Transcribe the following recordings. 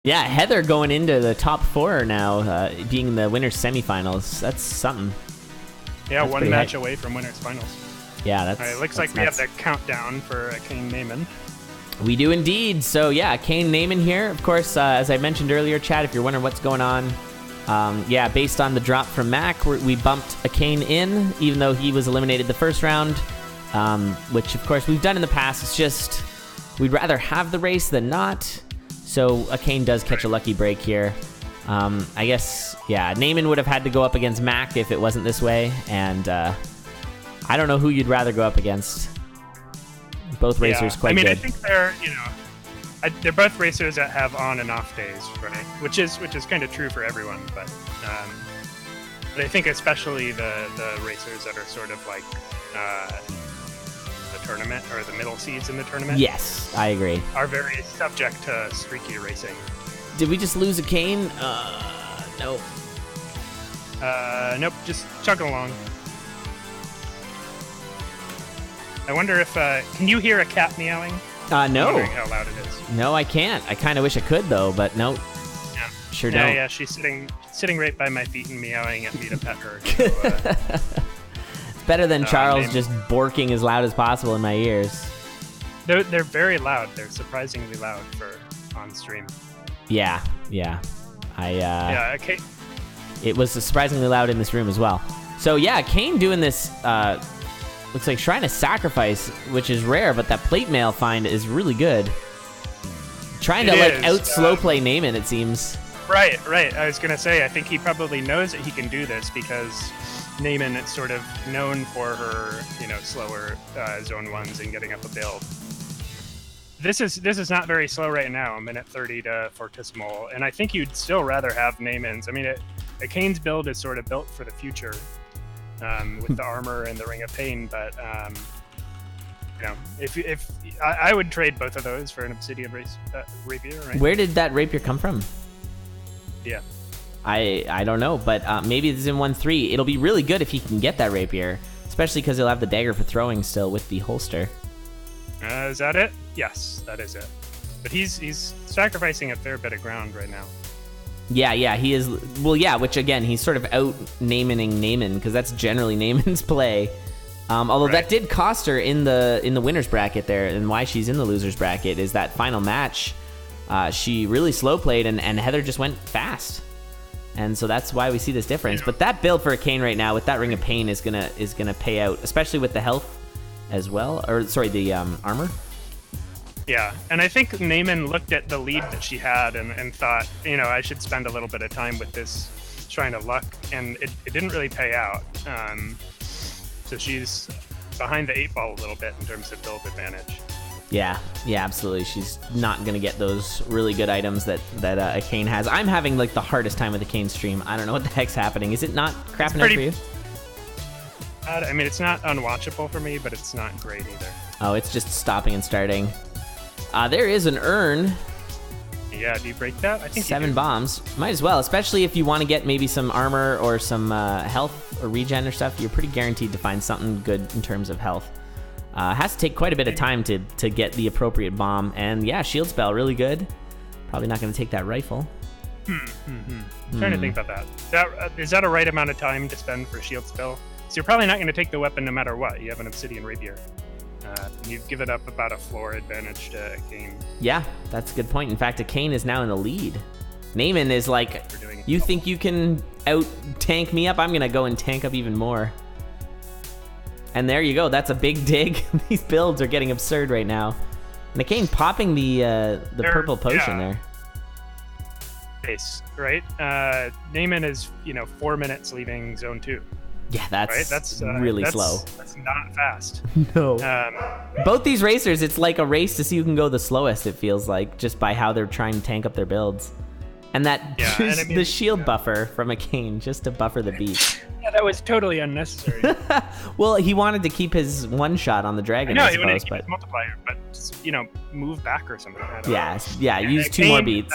Yeah, Heather going into the top 4 now, being in the winners semifinals. That's something. Yeah, that's one match away from winners finals. Yeah, that's. All right, looks like we have the countdown for Echaen Naymin. We do indeed. So yeah, Echaen Naymin here. Of course, as I mentioned earlier, Chad, if you're wondering what's going on, yeah, based on the drop from Mac, we bumped Echaen in, even though he was eliminated the first round, which of course we've done in the past. It's just we'd rather have the race than not. So Echaen does catch a lucky break here. I guess, yeah, Naymin would have had to go up against Mac if it wasn't this way, and I don't know who you'd rather go up against. Both racers quite good. I think they're, they're both racers that have on and off days, right? Which is kind of true for everyone, but I think especially the racers that are sort of like the tournament or the middle seeds in the tournament. Yes, I agree. Are very subject to streaky racing. Did we just lose Echaen? Nope. Nope, just chugging along. I wonder if, can you hear a cat meowing? No. I'm wondering how loud it is. No, I can't. I kind of wish I could, though, but no. Yeah. Sure don't. Yeah, she's sitting right by my feet and meowing at me to pet her. So, it's better than Charles just borking as loud as possible in my ears. They're very loud. They're surprisingly loud for on stream. Yeah. Yeah, okay. It was surprisingly loud in this room as well. So yeah, Echaen doing this, looks like Shrine of Sacrifice, which is rare, but that plate mail find is really good. Trying to out slow play Naymin, it seems. Right. I was gonna say, I think he probably knows that he can do this because Naymin is sort of known for her, slower zone ones and getting up a build. This is not very slow right now, a minute 30 to Fortissimo, and I think you'd still rather have Naymin's. I mean, Echaen's build is sort of built for the future. With the armor and the Ring of Pain, but if I would trade both of those for an Obsidian rapier, right? Where did that rapier come from? Yeah, I don't know, but maybe it's in 1-3. It'll be really good if he can get that rapier, especially because he'll have the dagger for throwing still with the holster. Is that it? Yes, that is it. But he's sacrificing a fair bit of ground right now. Yeah, he is. Well, yeah, which again, he's sort of out Naymin because that's generally Naymin's play. Although that did cost her in the winners bracket there, and why she's in the losers bracket is that final match. She really slow played, and Heather just went fast, and so that's why we see this difference. But that build for Echaen right now with that Ring of Pain is gonna pay out, especially with the health as well, or sorry, the armor. Yeah, and I think Naymin looked at the lead that she had and thought, I should spend a little bit of time with this Shrine of Luck, and it didn't really pay out. So she's behind the 8 ball a little bit in terms of build advantage. Yeah, absolutely. She's not going to get those really good items that Echaen has. I'm having like the hardest time with the Echaen stream. I don't know what the heck's happening. Is it not crapping out for you? I mean, it's not unwatchable for me, but it's not great either. Oh, it's just stopping and starting. There is an urn. Yeah, do you break that? I think 7 bombs. Might as well, especially if you want to get maybe some armor or some health or regen or stuff. You're pretty guaranteed to find something good in terms of health. Has to take quite a bit of time to get the appropriate bomb. And yeah, shield spell, really good. Probably not going to take that rifle. Trying to think about that. Is that a right amount of time to spend for shield spell? So you're probably not going to take the weapon no matter what. You have an Obsidian Rapier. You've given up about a floor advantage to Echaen. Yeah, that's a good point. In fact, Echaen is now in the lead. Naymin is like, you think you can out-tank me up? I'm going to go and tank up even more. And there you go. That's a big dig. These builds are getting absurd right now. And Echaen popping the purple potion there. Pace, right? Naymin is, 4 minutes leaving zone 2. Yeah, that's really slow. That's not fast. No. Both these racers, it's like a race to see who can go the slowest, it feels like, just by how they're trying to tank up their builds. And the shield buffer from Echaen, just to buffer the beat. Yeah, that was totally unnecessary. Well, he wanted to keep his one shot on the dragon, I suppose. He wanted to keep his multiplier, but just, move back or something. Use 2 more beats.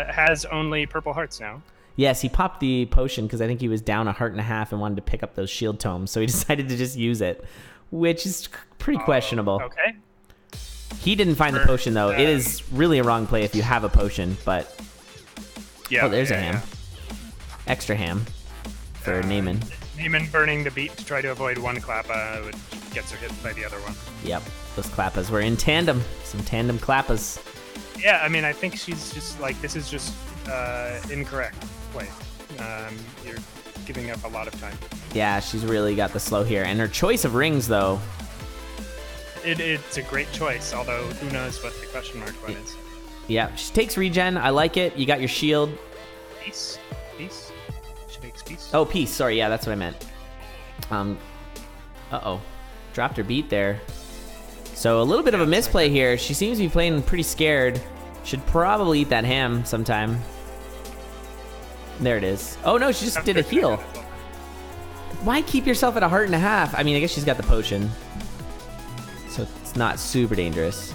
Has only purple hearts now. Yes, he popped the potion because I think he was down 1.5 hearts and wanted to pick up those shield tomes, so he decided to just use it, which is pretty questionable. Okay. He didn't find the potion, though. It is really a wrong play if you have a potion, but... Yeah. Oh, there's a ham. Extra ham for Naymin. Naymin burning the beat to try to avoid one Klappa, which gets her hit by the other one. Yep, those Klappas were in tandem. Some tandem Klappas. Yeah, I mean, I think she's just like, this is just incorrect play. You're giving up a lot of time. Yeah, she's really got the slow here. And her choice of rings, though... It's a great choice, although who knows what the question mark one is. Yeah, she takes regen. I like it. You got your shield. Peace. Peace. She takes peace. Oh, peace. Sorry, yeah, that's what I meant. Uh-oh. Dropped her beat there. So a little bit of a misplay here. She seems to be playing pretty scared. Should probably eat that ham sometime. There it is. Oh, no, she just did a heal. Why keep yourself at 1.5 hearts? I mean, I guess she's got the potion. So it's not super dangerous.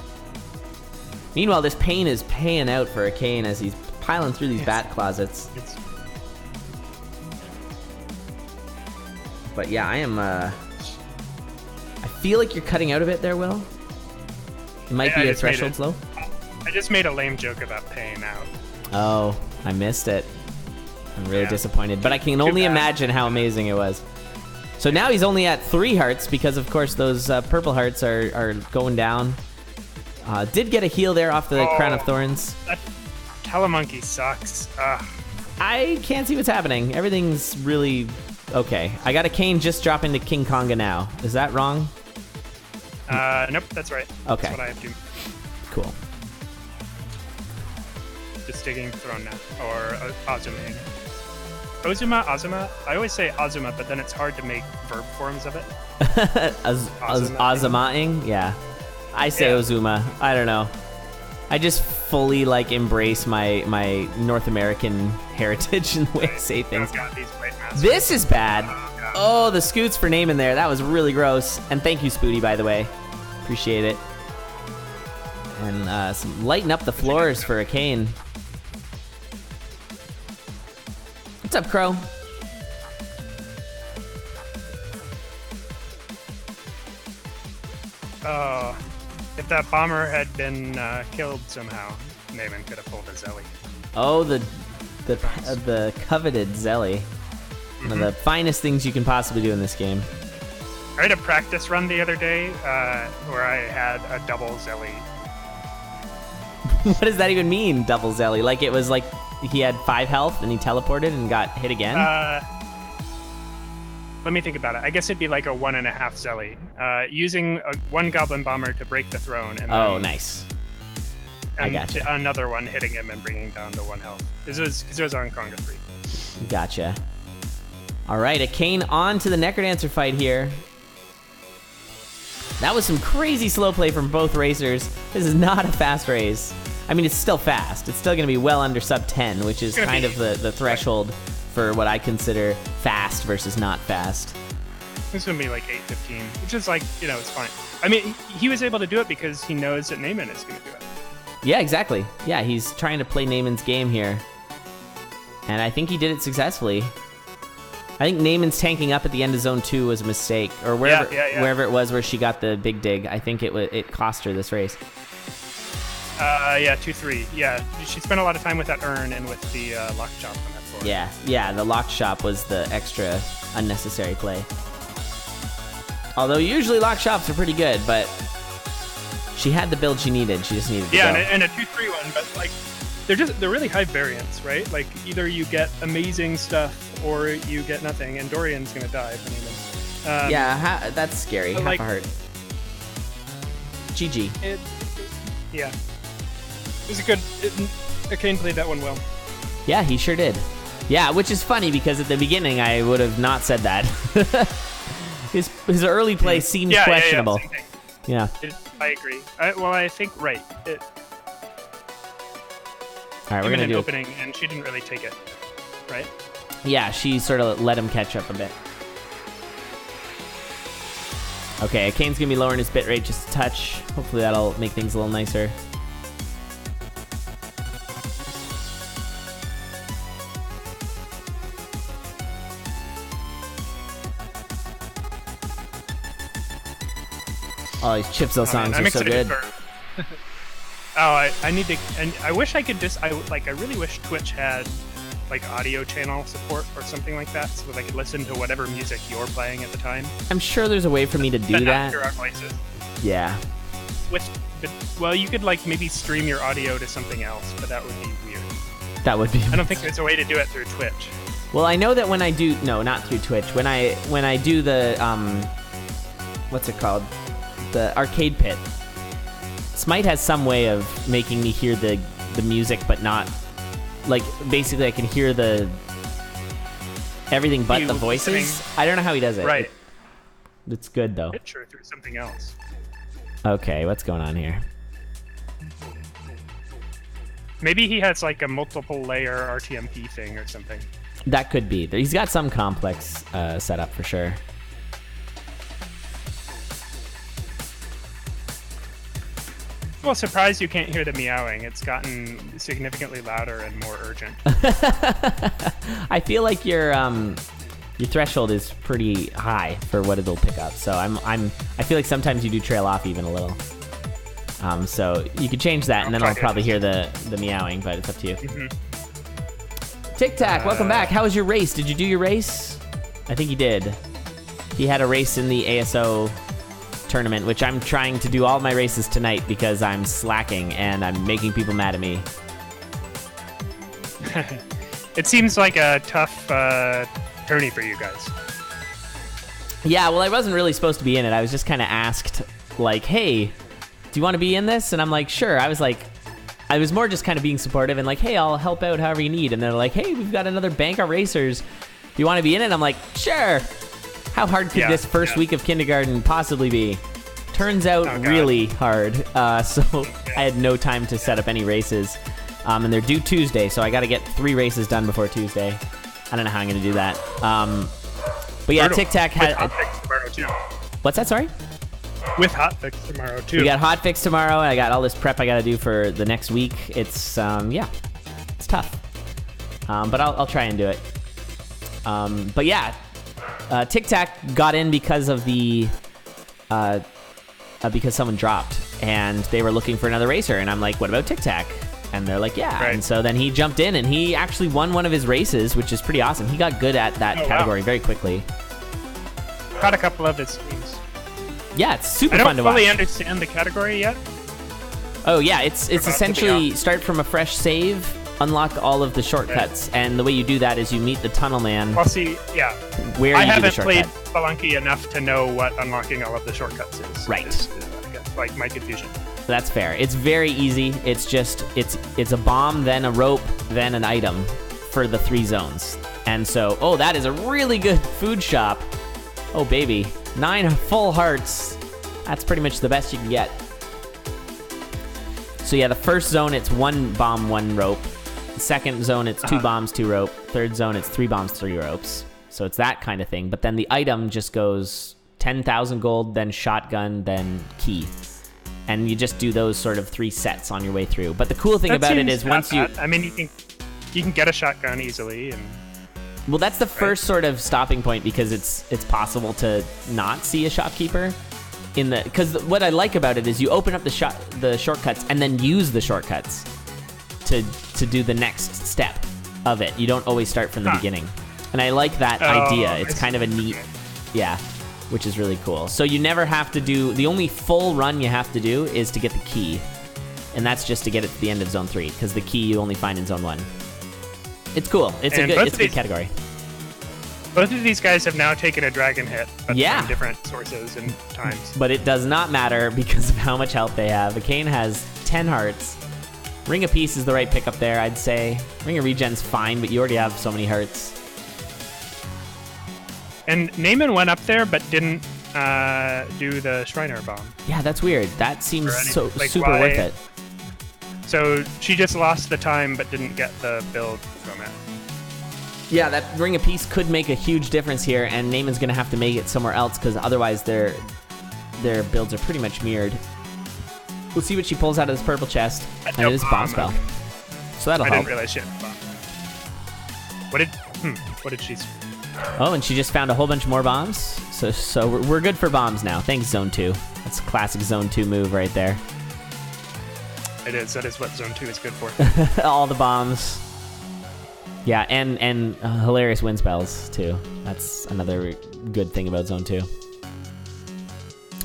Meanwhile, this pain is paying out for Echaen as he's piling through these bat closets. But yeah, I am, I feel like you're cutting out a bit there, Will. It might be a threshold slow. I just made a lame joke about paying out. Oh, I missed it. I'm really disappointed. But I can only imagine how amazing it was. So now he's only at 3 hearts because, of course, those purple hearts are going down. Did get a heal there off the Crown of Thorns. That Telemonkey sucks. I can't see what's happening. Everything's really okay. I got Echaen just dropping to King Konga now. Is that wrong? Nope, that's right. Okay. That's what I have to. Cool. Just digging throne now. Or Azuma. Azuma? I always say Azuma, but then it's hard to make verb forms of it. Azumaing? Yeah. I say Ozuma. I don't know. I just fully like embrace my North American heritage and the way I say things. This is bad. Oh, the scoots for Naymin there. That was really gross. And thank you, Spooty, by the way. Appreciate it. And some lighten up the floors for Echaen. What's up, Crow? If that bomber had been killed somehow, Naymin could have pulled a Zelly. Oh, the coveted Zelly. One of the finest things you can possibly do in this game. I had a practice run the other day where I had a double Zelly. What does that even mean, double Zelly? Like it was like he had 5 health and he teleported and got hit again? Let me think about it. I guess it'd be like a 1.5 Zelly. Using one Goblin Bomber to break the throne. And then, nice. And I gotcha. Another one hitting him and bringing down to 1 health. This was on Konga 3. Gotcha. All right, Echaen on to the Necrodancer fight here. That was some crazy slow play from both racers. This is not a fast race. I mean, it's still fast. It's still going to be well under sub 10, which is kind of the threshold for what I consider fast versus not fast. This is going to be like 8:15, which is like, it's fine. I mean, he was able to do it because he knows that Naymin is going to do it. Yeah, exactly. Yeah, he's trying to play Naymin's game here. And I think he did it successfully. I think Naymin's tanking up at the end of Zone 2 was a mistake. Or wherever it was where she got the big dig. I think it cost her this race. 2-3. Yeah, she spent a lot of time with that urn and with the lock chop on that board. Yeah, the lock chop was the extra unnecessary play. Although usually lock chops are pretty good, but she had the build she needed. She just needed to go. And a 2-3 one, but like they're really high variance, right? Like either you get amazing stuff or you get nothing, and Dorian's gonna die. That's scary. Half a heart. GG. Yeah. It was a good... Echaen played that one well. Yeah, he sure did. Yeah, which is funny because at the beginning I would have not said that. His early play seemed questionable. Yeah. I agree. I think right. All right, we're gonna do opening, and she didn't really take it, right? Yeah, she sort of let him catch up a bit. Okay, Echaen's gonna be lowering his bitrate just a touch. Hopefully that'll make things a little nicer. Oh, these Chipzel songs are so good. I need to, and I wish I could just, I really wish Twitch had like audio channel support or something like that, so that I could listen to whatever music you're playing at the time. I'm sure there's a way for me to do but that. Not hear our voices. Yeah. Well, you could like maybe stream your audio to something else, but that would be weird. That would be. I don't think there's a way to do it through Twitch. Well, I know that when I do, no, not through Twitch. When I do the what's it called? The arcade pit. Smite has some way of making me hear the music, but not like basically I can hear everything but the voices. Listening. I don't know how he does it. Right. It's good though. Picture through something else. Okay, what's going on here? Maybe he has like a multiple layer RTMP thing or something. That could be. He's got some complex setup for sure. Well, surprised you can't hear the meowing. It's gotten significantly louder and more urgent. I feel like your threshold is pretty high for what it'll pick up. So I feel like sometimes you do trail off even a little. So you could change that, and then I'll probably hear the meowing, but it's up to you. Mm-hmm. Tic Tac, welcome back. How was your race? Did you do your race? I think he did. He had a race in the ASO tournament, which I'm trying to do all my races tonight because I'm slacking and I'm making people mad at me. It seems like a tough tourney for you guys. Yeah, well, I wasn't really supposed to be in it. I was just kind of asked, like, hey, do you want to be in this? And I'm like, sure. I was more just kind of being supportive and like, hey, I'll help out however you need. And they're like, hey, we've got another bank of racers. Do you want to be in it? I'm like, sure. How hard could this first week of kindergarten possibly be? Turns out really hard. So I had no time to set up any races. And they're due Tuesday, so I got to get 3 races done before Tuesday. I don't know how I'm going to do that. But yeah, Tic Tac had... Hotfix tomorrow, too. What's that, sorry? With Hotfix tomorrow, too. We got Hotfix tomorrow, and I got all this prep I got to do for the next week. It's, it's tough. But I'll try and do it. But yeah, Tic Tac got in because of the... because someone dropped, and they were looking for another racer, and I'm like, what about Tic Tac? And they're like, yeah. Right. And so then he jumped in, and he actually won one of his races, which is pretty awesome. He got good at that category very quickly. Caught a couple of his streams. Yeah, it's super fun to watch. I don't fully understand the category yet. Oh, yeah, it's essentially start from a fresh save, unlock all of the shortcuts, and the way you do that is you meet the tunnel man. Well, see, yeah. Where I you do the haven't shortcut. played Spelunky enough to know what unlocking all of the shortcuts is. Right. I guess, like my confusion. That's fair. It's very easy. It's just, it's a bomb, then a rope, then an item for the 3 zones. And so, oh, that is a really good food shop. Oh, baby. 9 full hearts. That's pretty much the best you can get. So yeah, the first zone, it's 1 bomb, 1 rope. The second zone, it's 2 bombs, 2 rope. Third zone, it's 3 bombs, 3 ropes. So it's that kind of thing. But then the item just goes 10,000 gold, then shotgun, then key. And you just do those sort of 3 sets on your way through. But the cool thing about it is once you... I memean, you can get a shotgun easily. And well, that's the first sort of stopping point because it's possible to not see a shopkeeper. Because what I like about it is you open up the shortcuts and then use the shortcuts to do the next step of it. You don't always start from the beginning. And I like that idea. It's kind of a neat... Yeah. Which is really cool. So you never have to do... The only full run you have to do is to get the key. And that's just to get it to the end of Zone 3, because the key you only find in Zone 1. It's cool. It's a good category. Both of these guys have now taken a dragon hit, but from different sources and times. But it does not matter because of how much health they have. Echaen has 10 hearts. Ring of Peace is the right pickup there, I'd say. Ring of Regen's fine, but you already have so many hearts. And Naymin went up there, but didn't do the Shriner bomb. Yeah, that's weird. That seems super worth it. So she just lost the time, but didn't get the build from it. Yeah, that Ring of Peace could make a huge difference here, and Nayman's going to have to make it somewhere else, because otherwise their builds are pretty much mirrored. We'll see what she pulls out of this purple chest, and it is Bomb Spell. So that'll help. I didn't realize she had a bomb. What did she... Oh, and she just found a whole bunch more bombs. So we're good for bombs now. Thanks, Zone 2. That's a classic Zone 2 move right there. It is. That is what Zone 2 is good for. All the bombs. Yeah, and hilarious wind spells, too. That's another good thing about Zone 2.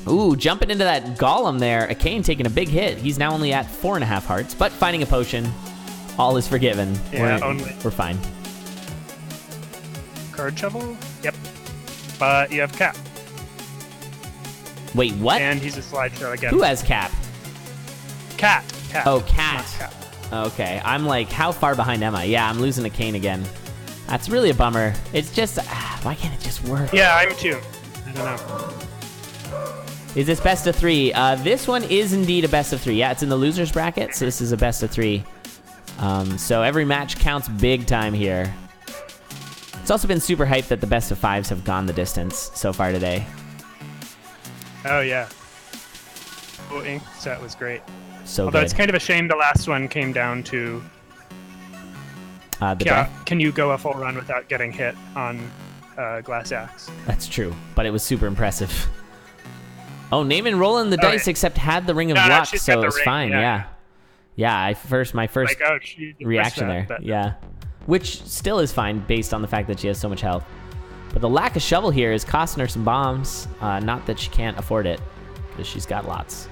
Ooh, jumping into that golem there. Echaen taking a big hit. He's now only at 4.5 hearts, but finding a potion. All is forgiven. Yeah, we're fine. Card shovel? Yep. But you have Cap. Wait, what? And he's a slideshow again. Who has Cap? Cat. Oh, Cat. Cap. Okay, I'm like, how far behind am I? Yeah, I'm losing Echaen again. That's really a bummer. It's just, why can't it just work? Yeah, I'm too. I don't know. Is this best of 3? This one is indeed a best of 3. Yeah, it's in the losers bracket, so this is a best of 3. So every match counts big time here. It's also been super hyped that the best of 5s have gone the distance so far today. Oh, yeah. Oh, ink set was great. So Although good. it's kind of a shame the last one came down to can you go a full run without getting hit on Glass Axe? That's true, but it was super impressive. Oh, Naymin rolling the dice, except had the Ring of Luck, so it was fine. Yeah. My first like, oh, reaction there. But... Yeah. Which still is fine based on the fact that she has so much health. But the lack of shovel here is costing her some bombs. Not that she can't afford it, because she's got lots.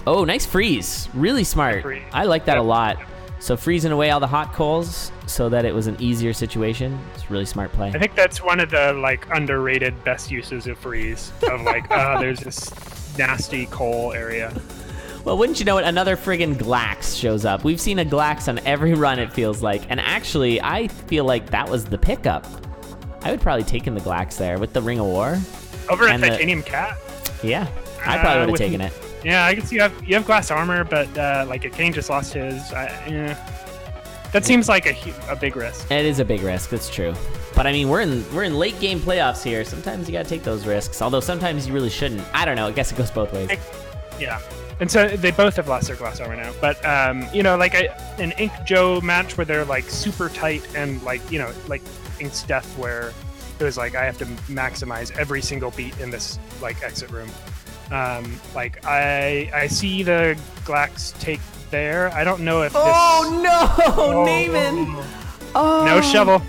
Oh, nice freeze. Really smart. I like that a lot. So freezing away all the hot coals so that it was an easier situation. It's a really smart play. I think that's one of the like underrated best uses of freeze. Of like, there's this nasty coal area. Well, wouldn't you know it? Another friggin' Glax shows up. We've seen a Glax on every run, it feels like. And actually, I feel like that was the pickup. I would probably taken the Glax there with the Ring of War. Over at Titanium Cat? Yeah, I probably would have taken it. Yeah, I can see you have glass armor, but like Echaen just lost his. Yeah. That seems like a big risk. It is a big risk. That's true. But I mean, we're in late game playoffs here. Sometimes you gotta take those risks. Although sometimes you really shouldn't. I don't know. I guess it goes both ways. Yeah. And so they both have lost their glass armor now. But you know, like an Ink Joe match where they're like super tight and like like Ink's death where it was like I have to maximize every single beat in this like exit room. Like I see the Glax take there. I don't know if Naymin! Oh, no shovel.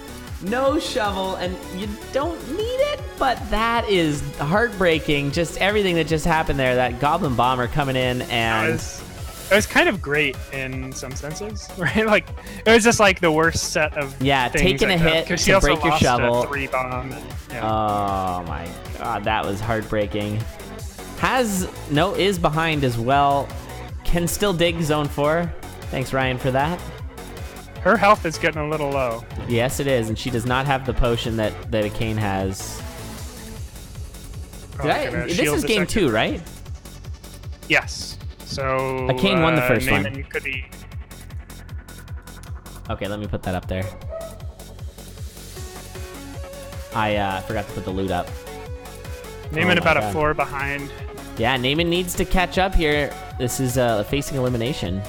No shovel, and you don't need it, but that is heartbreaking. Just everything that just happened there. That Goblin Bomber coming in, and it was kind of great in some senses, right? Like it was just like the worst set of taking a hit to break your shovel. 3 bomb. Oh my god, that was heartbreaking. Is behind as well. Can still dig zone 4. Thanks, Ryan, for that. Her health is getting a little low. Yes, it is, and she does not have the potion that Echaen has. This is game 2, right? Yes. So Echaen won the first one. Could be... Okay, let me put that up there. I forgot to put the loot up. Naymin about a 4 behind. Yeah, Naymin needs to catch up here. This is facing elimination.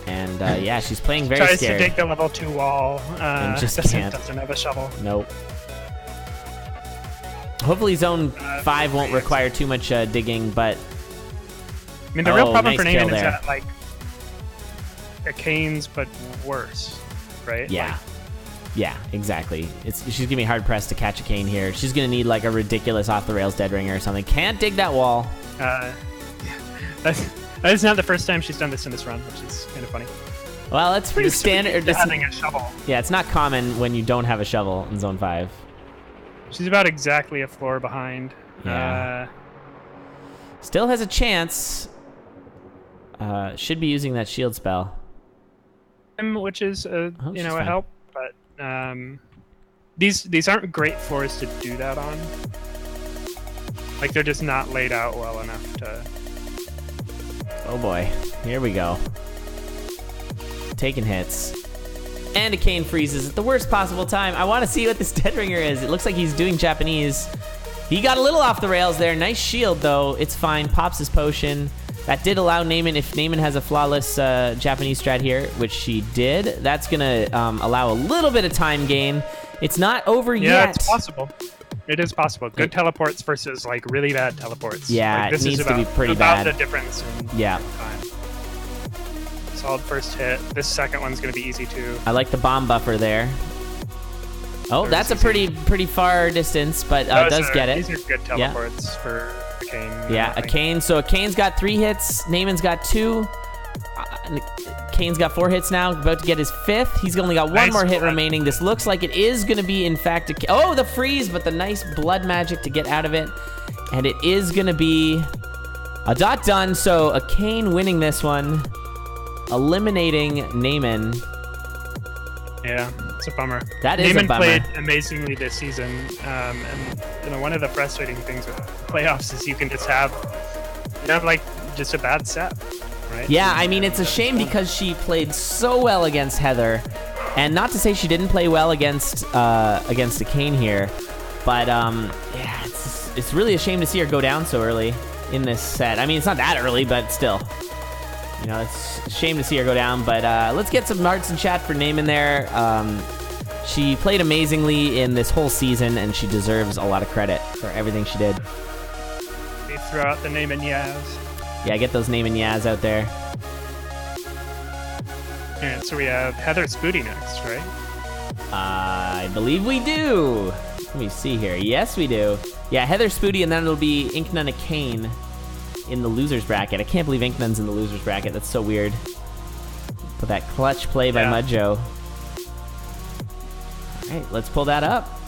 And yeah, she's playing very scared. scared. Tries to dig the level 2 wall. And just doesn't have a shovel. Nope. Hopefully zone 5 won't require too much digging, but... I mean, the real problem for Naymin is that, like, Echaen's, but worse, right? Yeah. Like, yeah, exactly. She's gonna be hard pressed to catch Echaen here. She's gonna need like a ridiculous off the rails dead ringer or something. Can't dig that wall. That's not the first time she's done this in this run, which is kind of funny. Well, that's pretty standard. Having a shovel. Yeah, it's not common when you don't have a shovel in zone 5. She's about exactly a floor behind. Yeah. Still has a chance. Should be using that shield spell. Which is a help, but these aren't great floors to do that on. Like they're just not laid out well enough to. Oh boy, here we go. Taking hits. And Echaen freezes at the worst possible time. I want to see what this dead ringer is. It looks like he's doing Japanese. He got a little off the rails there. Nice shield though. It's fine. Pops his potion. That did allow Naymin, if Naymin has a flawless Japanese strat here, which she did, that's going to allow a little bit of time gain. It's not over yet. Yeah, it's possible. It is possible. Good teleports versus like really bad teleports. Yeah, like, this it needs is about, to be pretty about bad. the difference in Yeah. time. Solid first hit. This second one's going to be easy too. I like the bomb buffer there. Oh, There's that's a pretty far distance, but does get it. These are good teleports for Echaen. Yeah, Echaen. So Echaen's got 3 hits. Naymin's got 2. Kane's got 4 hits now, about to get his 5th. He's only got 1 more hit remaining. This looks like it is going to be, in fact, oh, the freeze, but the nice blood magic to get out of it. And it is going to be a dot done. So Echaen winning this one, eliminating Naymin. Yeah, it's a bummer. That is Naymin a bummer. played amazingly this season, and one of the frustrating things with playoffs is you can just have, like just a bad set. Right? Yeah, I mean, it's a shame because she played so well against Heather. And not to say she didn't play well against Echaen here, but yeah, it's really a shame to see her go down so early in this set. I mean, it's not that early, but still. You know, it's a shame to see her go down, but let's get some hearts in chat for Naymin there. She played amazingly in this whole season, and she deserves a lot of credit for everything she did. They throw out the Naymin Yaz. Yeah, get those Naymin Yaz out there. Alright, so we have Heather Spooty next, right? I believe we do. Let me see here. Yes, we do. Yeah, Heather Spooty, and then it'll be Inknun Echaen in the loser's bracket. I can't believe Inknun's in the loser's bracket. That's so weird. But that clutch play by Mudjo. All right, let's pull that up.